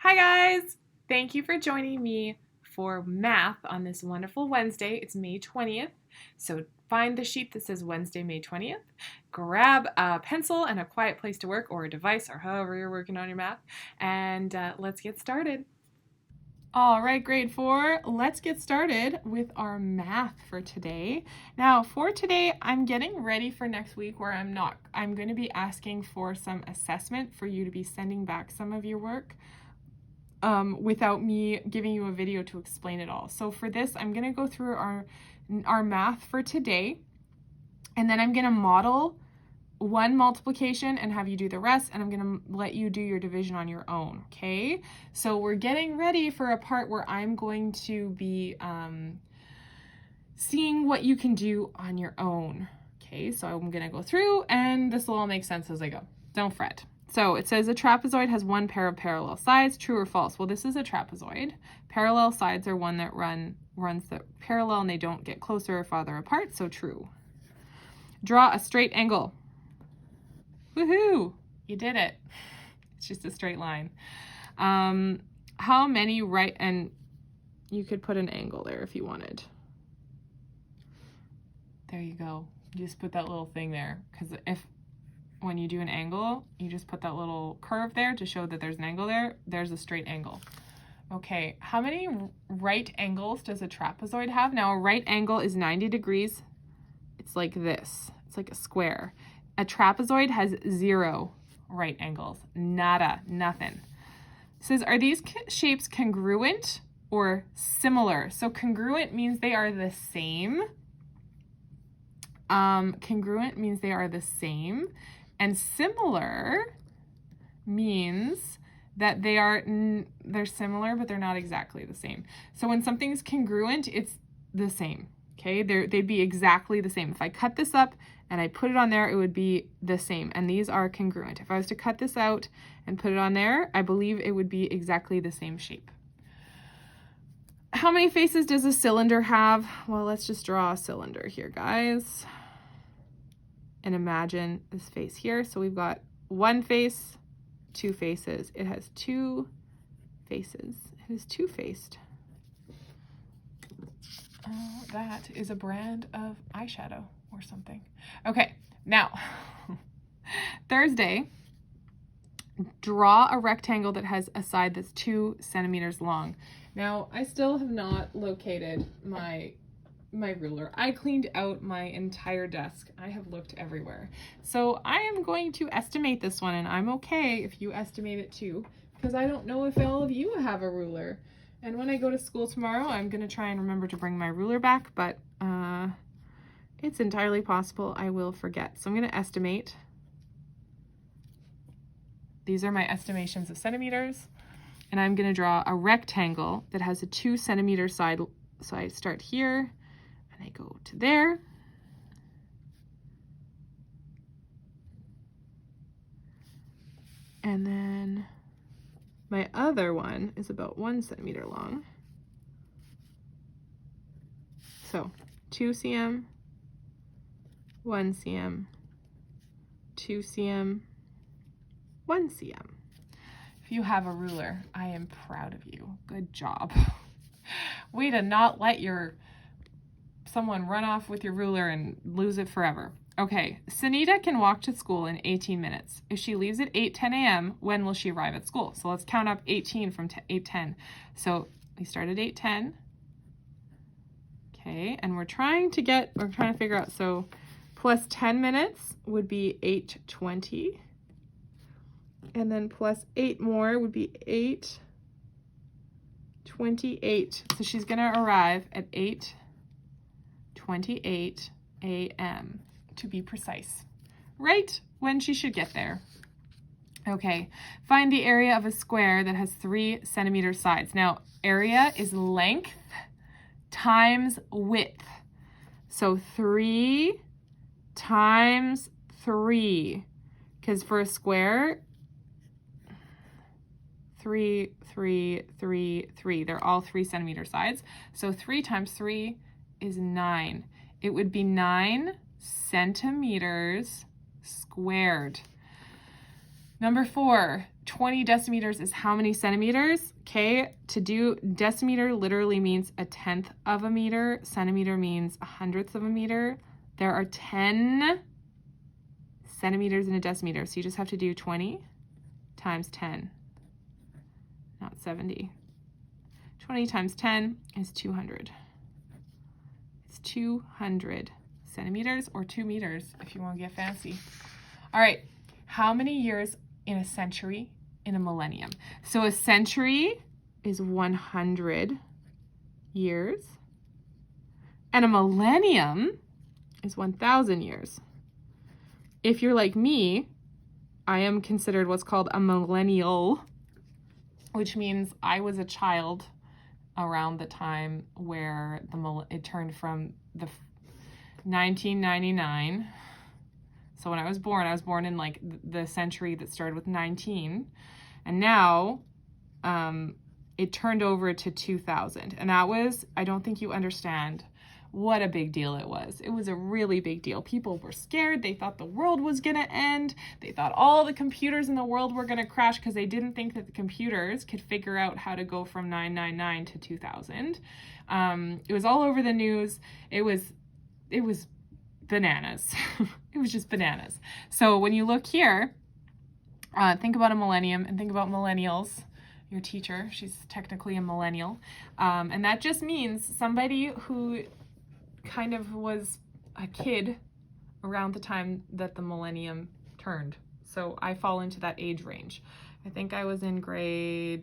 Hi guys! Thank you for joining me for math on this wonderful Wednesday. It's May 20th. So find the sheet that says Wednesday, May 20th. Grab a pencil and a quiet place to work or a device or however you're working on your math. And let's get started. All right, grade 4, let's get started with our math for today. Now, for today, I'm getting ready for next week where I'm going to be asking for some assessment for you to be sending back some of your work without me giving you a video to explain it all. So for this, I'm going to go through our math for today, and then I'm going to model one multiplication and have you do the rest, and I'm going to let you do your division on your own, okay? So we're getting ready for a part where I'm going to be seeing what you can do on your own, okay? So I'm going to go through, and this will all make sense as I go. Don't fret. So it says a trapezoid has one pair of parallel sides, true or false? Well, this is a trapezoid. Parallel sides are one that runs the parallel and they don't get closer or farther apart, so true. Draw a straight angle. Woohoo! You did it. It's just a straight line. How many right, and you could put an angle there if you wanted. There you go. You just put that little thing there, because when you do an angle, you just put that little curve there to show that there's an angle there. There's a straight angle. Okay, how many right angles does a trapezoid have? Now, a right angle is 90 degrees. It's like this. It's like a square. A trapezoid has 0 right angles. Nada, nothing. It says, are these shapes congruent or similar? So congruent means they are the same. Congruent means they are the same. And similar means that they're similar, but they're not exactly the same. So when something's congruent, it's the same. Okay, they'd be exactly the same. If I cut this up and I put it on there, it would be the same. And these are congruent. If I was to cut this out and put it on there, I believe it would be exactly the same shape. How many faces does a cylinder have? Well, let's just draw a cylinder here, guys. And imagine this face here. So we've got one face, two faces. It has two faces. It is two-faced. That is a brand of eyeshadow or something. Okay, now, Thursday, draw a rectangle that has a side that's 2 centimeters long. Now, I still have not located my ruler. I cleaned out my entire desk. I have looked everywhere. So I am going to estimate this one, and I'm okay if you estimate it too, because I don't know if all of you have a ruler. And when I go to school tomorrow, I'm going to try and remember to bring my ruler back, but it's entirely possible I will forget. So I'm going to estimate. These are my estimations of centimeters. And I'm going to draw a rectangle that has a 2 centimeter side. So I start here and I go to there. And then my other one is about 1 centimeter long. So 2 cm, 1 cm, 2 cm, 1 cm. If you have a ruler, I am proud of you. Good job. Way to not let someone run off with your ruler and lose it forever. Okay, Sunita can walk to school in 18 minutes. If she leaves at 8:10 a.m., when will she arrive at school? So let's count up 18 from 8:10. So we start at 8:10. Okay, and we're trying to figure out, so plus 10 minutes would be 8:20. And then plus 8 more would be 8:28. So she's gonna arrive at 8:28 a.m. to be precise, right when she should get there. Okay, find the area of a square that has 3 centimeter sides. Now, area is length times width. So 3 times 3, because for a square, 3, 3, 3, 3. They're all 3 centimeter sides. So 3 times 3 is 9. It would be 9 centimeters squared. Number 4, 20 decimeters is how many centimeters? Okay, to do decimeter literally means 1/10 of a meter. Centimeter means 100th of a meter. There are 10 centimeters in a decimeter, so you just have to do 20 times 10, not 70. 20 times 10 is 200. It's 200 centimeters, or 2 meters if you want to get fancy. All right, how many years in a century, in a millennium? So a century is 100 years, and a millennium is 1,000 years. If you're like me, I am considered what's called a millennial, which means I was a child around the time where it turned from the 1999. So when I was born in like the century that started with 19, and now it turned over to 2000. And that was, I don't think you understand what a big deal it was. It was a really big deal. People were scared. They thought the world was going to end. They thought all the computers in the world were going to crash because they didn't think that the computers could figure out how to go from 999 to 2000. It was all over the news. It was bananas. It was just bananas. So when you look here, think about a millennium and think about millennials. Your teacher, she's technically a millennial. And that just means somebody who kind of was a kid around the time that the millennium turned. So I fall into that age range. I think I was in I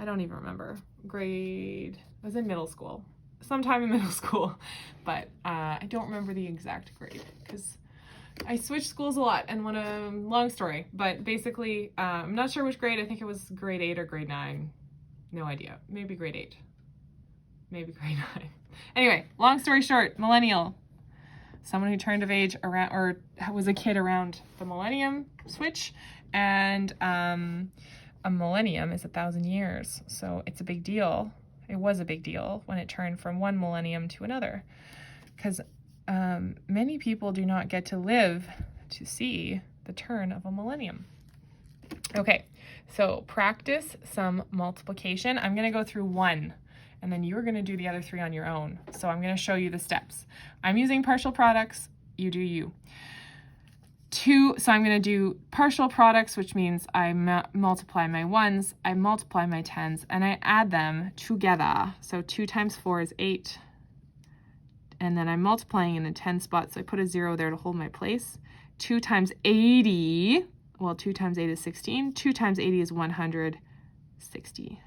don't even remember. I was in middle school. Sometime in middle school. But I don't remember the exact grade because I switched schools a lot, and long story, but basically, I'm not sure which grade. I think it was grade 8 or grade 9. No idea. Maybe grade 8. Maybe grade 9. Anyway, long story short, millennial. Someone who turned of age around, or was a kid around the millennium switch, and a millennium is 1,000 years. So it's a big deal. It was a big deal when it turned from one millennium to another, because many people do not get to live to see the turn of a millennium. Okay, so practice some multiplication. I'm going to go through one, and then you're going to do the other 3 on your own. So I'm going to show you the steps. I'm using partial products. You do you. So I'm going to do partial products, which means I multiply my 1s, I multiply my 10s, and I add them together. So 2 times 4 is 8. And then I'm multiplying in the 10 spot, so I put a 0 there to hold my place. 2 times 80, well, 2 times 8 is 16. 2 times 80 is 160. I'm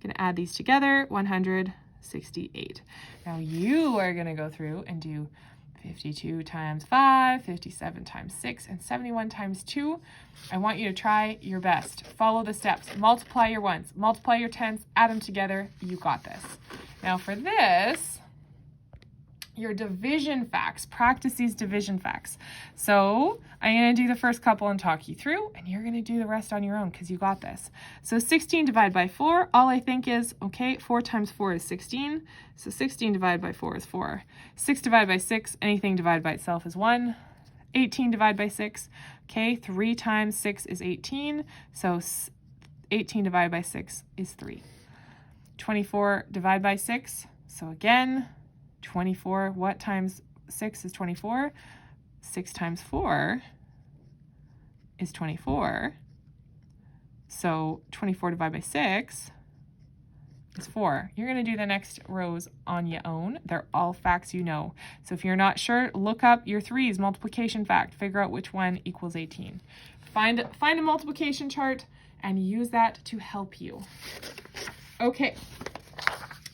going to add these together, 168. Now you are going to go through and do 52 times 5, 57 times 6, and 71 times 2. I want you to try your best. Follow the steps. Multiply your 1s, multiply your 10s, add them together. You got this. Now for this, your division facts. Practice these division facts. So I'm going to do the first couple and talk you through, and you're going to do the rest on your own because you got this. So 16 divided by 4, all I think is, okay, 4 times 4 is 16. So 16 divided by 4 is 4. 6 divided by 6, anything divided by itself is 1. 18 divided by 6, okay, 3 times 6 is 18. So 18 divided by 6 is 3. 24 divided by 6, so again, 24, what times 6 is 24? 6 times 4 is 24. So 24 divided by 6 is 4. You're going to do the next rows on your own. They're all facts you know. So if you're not sure, look up your 3's multiplication fact. Figure out which one equals 18. Find a multiplication chart and use that to help you. Okay.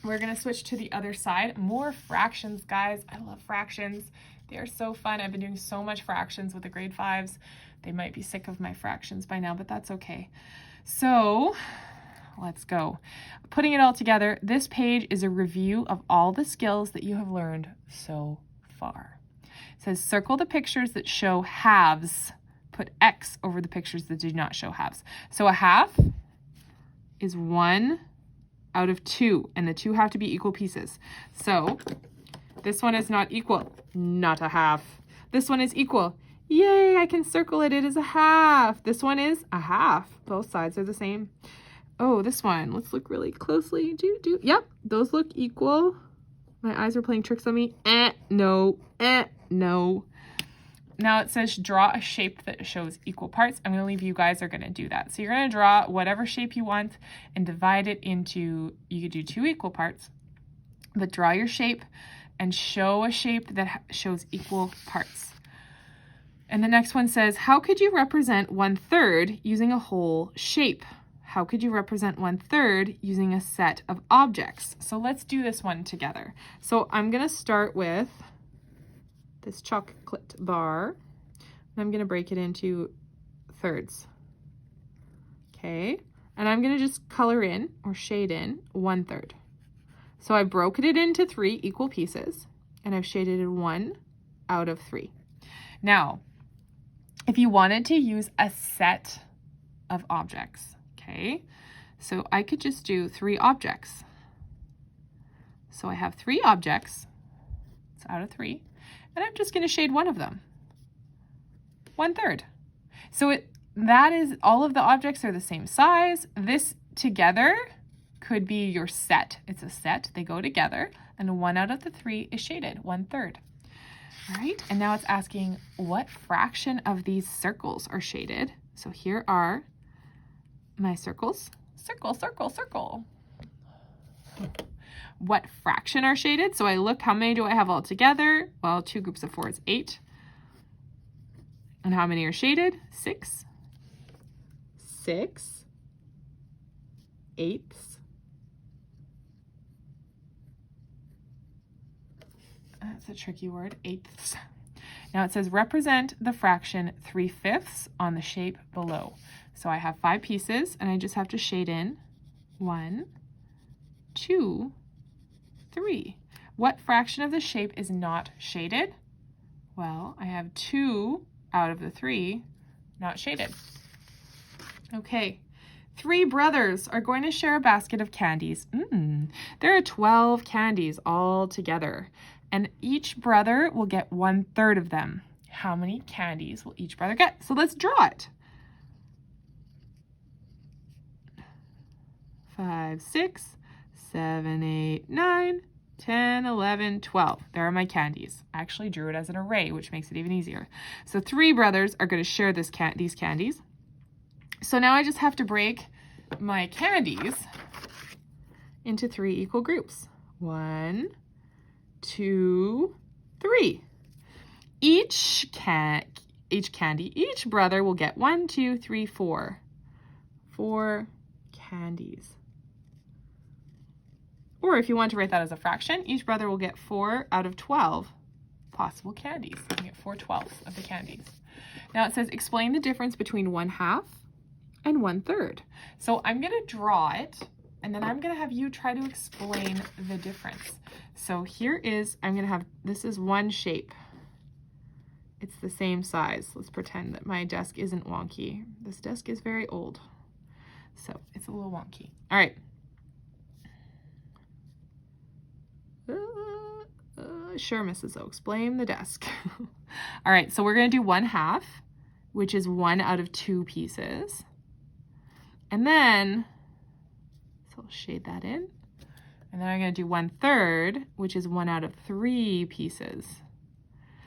We're going to switch to the other side. More fractions, guys. I love fractions. They are so fun. I've been doing so much fractions with the grade 5s. They might be sick of my fractions by now, but that's okay. So let's go. Putting it all together, this page is a review of all the skills that you have learned so far. It says circle the pictures that show halves. Put X over the pictures that do not show halves. So a half is 1 out of 2, and the 2 have to be equal pieces. So this one is not equal, not a half. This one is equal, Yay, I can circle it. It is a half. This one is a half. Both sides are the same. Oh, this one. Let's look really closely. Yep, those look equal. My eyes are playing tricks on me. No. No. Now it says draw a shape that shows equal parts. I'm going to leave you guys are going to do that. So you're going to draw whatever shape you want and divide it into, you could do 2 equal parts, but draw your shape and show a shape that shows equal parts. And the next one says, how could you represent 1/3 using a whole shape? How could you represent 1/3 using a set of objects? So let's do this one together. So I'm going to start with this chocolate bar, and I'm going to break it into thirds. Okay, and I'm going to just color in or shade in 1/3. So I broke it into 3 equal pieces, and I've shaded in 1 out of 3. Now, if you wanted to use a set of objects, okay, so I could just do 3 objects. So I have 3 objects, it's out of 3, and I'm just going to shade one of them, 1/3. So that is, all of the objects are the same size. This together could be your set. It's a set, they go together, and 1 out of the 3 is shaded, 1/3. All right, and now it's asking what fraction of these circles are shaded. So here are my circles. Circle, circle, circle. What fraction are shaded? So I look, how many do I have all together? Well, 2 groups of 4 is 8. And how many are shaded? 6. 6 eighths. That's a tricky word, eighths. Now it says represent the fraction 3/5 on the shape below. So I have 5 pieces, and I just have to shade in 1, 2, 3. What fraction of the shape is not shaded? Well, I have 2 out of the 3 not shaded. Okay, 3 brothers are going to share a basket of candies. There are 12 candies all together, and each brother will get 1/3 of them. How many candies will each brother get? So let's draw it. 5, 6, 7, 8, 9, 10, 11, 12. There are my candies. I actually drew it as an array, which makes it even easier. So 3 brothers are going to share these candies. So now I just have to break my candies into 3 equal groups. 1, 2, 3. Each brother will get 1, 2, 3, 4. 4 candies. Or if you want to write that as a fraction, each brother will get 4 out of 12 possible candies. You get 4/12 of the candies. Now it says explain the difference between 1/2 and 1/3. So I'm going to draw it, and then I'm going to have you try to explain the difference. So here is, I'm going to have, this is one shape. It's the same size. Let's pretend that my desk isn't wonky. This desk is very old, so it's a little wonky. All right. Sure, Mrs. O, explain the desk. All right, so we're going to do 1/2, which is 1 out of 2 pieces. And then, so I'll shade that in. And then I'm going to do 1/3, which is 1 out of 3 pieces.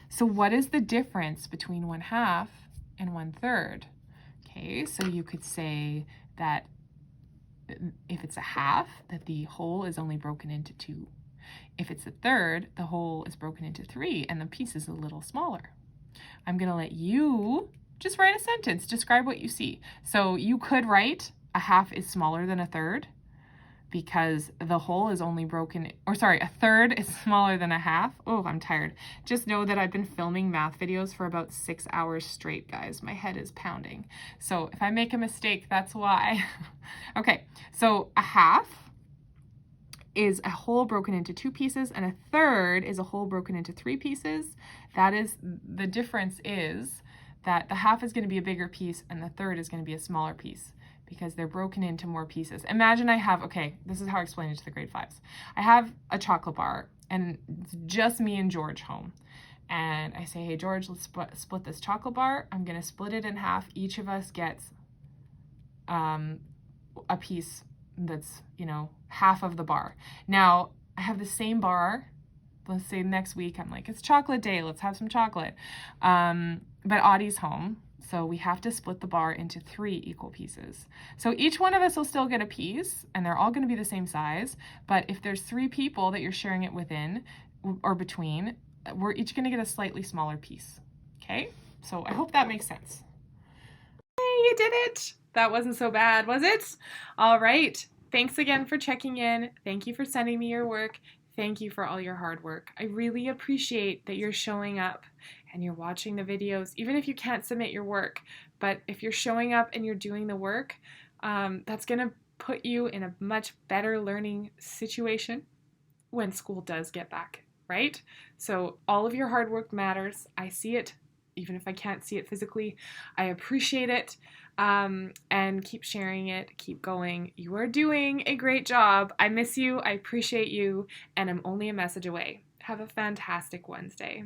So what is the difference between 1/2 and 1/3? Okay, so you could say that if it's a half, that the whole is only broken into 2. If it's a third, the whole is broken into 3 and the piece is a little smaller. I'm going to let you just write a sentence, describe what you see. So you could write a half is smaller than a third because the whole is only broken, or sorry, a third is smaller than a half. Oh, I'm tired. Just know that I've been filming math videos for about 6 hours straight, guys. My head is pounding. So if I make a mistake, that's why. Okay, so a half is a whole broken into 2 pieces, and a third is a whole broken into 3 pieces. That is, the difference is that the half is going to be a bigger piece and the third is going to be a smaller piece because they're broken into more pieces. Imagine I have, okay, this is how I explain it to the grade 5s. I have a chocolate bar and it's just me and George home. and I say, hey, George, let's split this chocolate bar. I'm going to split it in half. Each of us gets a piece that's, half of the bar. Now, I have the same bar. Let's say next week, I'm like, it's chocolate day. Let's have some chocolate. But Audie's home, so we have to split the bar into 3 equal pieces. So each one of us will still get a piece, and they're all going to be the same size. But if there's 3 people that you're sharing it within or between, we're each going to get a slightly smaller piece. Okay? So I hope that makes sense. Hey, you did it! That wasn't so bad, was it? All right. Thanks again for checking in. Thank you for sending me your work. Thank you for all your hard work. I really appreciate that you're showing up and you're watching the videos, even if you can't submit your work. But if you're showing up and you're doing the work, that's going to put you in a much better learning situation when school does get back, right? So all of your hard work matters. I see it, even if I can't see it physically. I appreciate it. And keep sharing it, keep going. You are doing a great job. I miss you, I appreciate you, and I'm only a message away. Have a fantastic Wednesday.